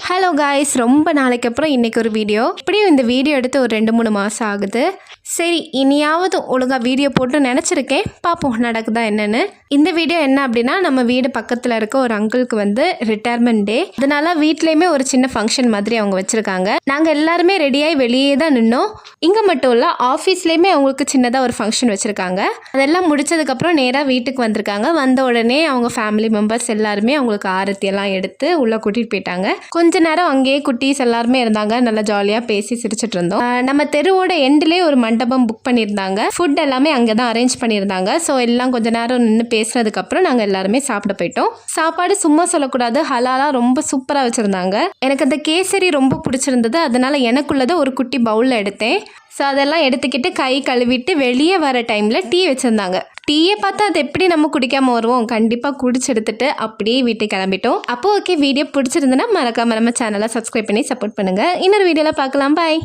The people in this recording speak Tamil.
ஹலோ காய்ஸ், ரொம்ப நாளைக்கு அப்புறம் இன்றைக்கி ஒரு வீடியோ. இப்படியும் இந்த வீடியோ எடுத்து ஒரு 2-3 மாதம் ஆகுது. சரி, இனியாவது ஒழுங்காக வீடியோ போட்டு நினச்சிருக்கேன், பார்ப்போம் நடக்குதா என்னென்னு. இந்த வீடியோ என்ன அப்படின்னா, நம்ம வீடு பக்கத்தில் இருக்க ஒரு அங்கிளுக்கு வந்து ரிட்டையர்மெண்ட் டே. அதனால வீட்லேயுமே ஒரு சின்ன ஃபங்க்ஷன் மாதிரி அவங்க வச்சுருக்காங்க. நாங்கள் எல்லாருமே ரெடியாகி வெளியே தான் நின்னோம். இங்கே மட்டும் இல்லை, ஆஃபீஸ்லேயுமே அவங்களுக்கு சின்னதாக ஒரு ஃபங்க்ஷன் வச்சுருக்காங்க. அதெல்லாம் முடிச்சதுக்கப்புறம் நேராக வீட்டுக்கு வந்திருக்காங்க. வந்த உடனே அவங்க ஃபேமிலி மெம்பர்ஸ் எல்லாருமே அவங்களுக்கு ஆரத்தியெல்லாம் எடுத்து உள்ளே கூட்டிகிட்டு போயிட்டாங்க. கொஞ்ச நேரம் அங்கேயே குட்டீஸ் எல்லாருமே இருந்தாங்க. நல்லா ஜாலியாக பேசி சிரிச்சிட்டு இருந்தோம். நம்ம தெருவோட எண்ட்லேயே ஒரு மண்டபம் புக் பண்ணியிருந்தாங்க. ஃபுட் எல்லாமே அங்கே தான் அரேஞ்ச் பண்ணியிருந்தாங்க. ஸோ எல்லாம் கொஞ்ச நேரம் நின்று பேசுனதுக்கப்புறம் நாங்கள் எல்லாருமே சாப்பிட போயிட்டோம். சாப்பாடு சும்மா சொல்லக்கூடாது, ஹலாலாக ரொம்ப சூப்பராக வச்சுருந்தாங்க. எனக்கு அந்த கேசரி ரொம்ப பிடிச்சிருந்தது. அதனால எனக்குள்ளதை ஒரு குட்டி பவுலில் எடுத்தேன். ஸோ அதெல்லாம் எடுத்துக்கிட்டு கை கழுவிட்டு வெளியே வர டைமில் டீ வச்சுருந்தாங்க. டீயை பார்த்தா அது எப்படி நம்ம குடிக்காமல் வருவோம்? கண்டிப்பாக குடிச்சு எடுத்துட்டு அப்படியே வீட்டுக்கு கிளம்பிட்டோம். அப்போ ஓகே, வீடியோ பிடிச்சிருந்ததுன்னா மறக்காம நம்ம சேனலை சப்ஸ்கிரைப் பண்ணி சப்போர்ட் பண்ணுங்கள். இன்னொரு வீடியோவில் பார்க்கலாம். பாய்.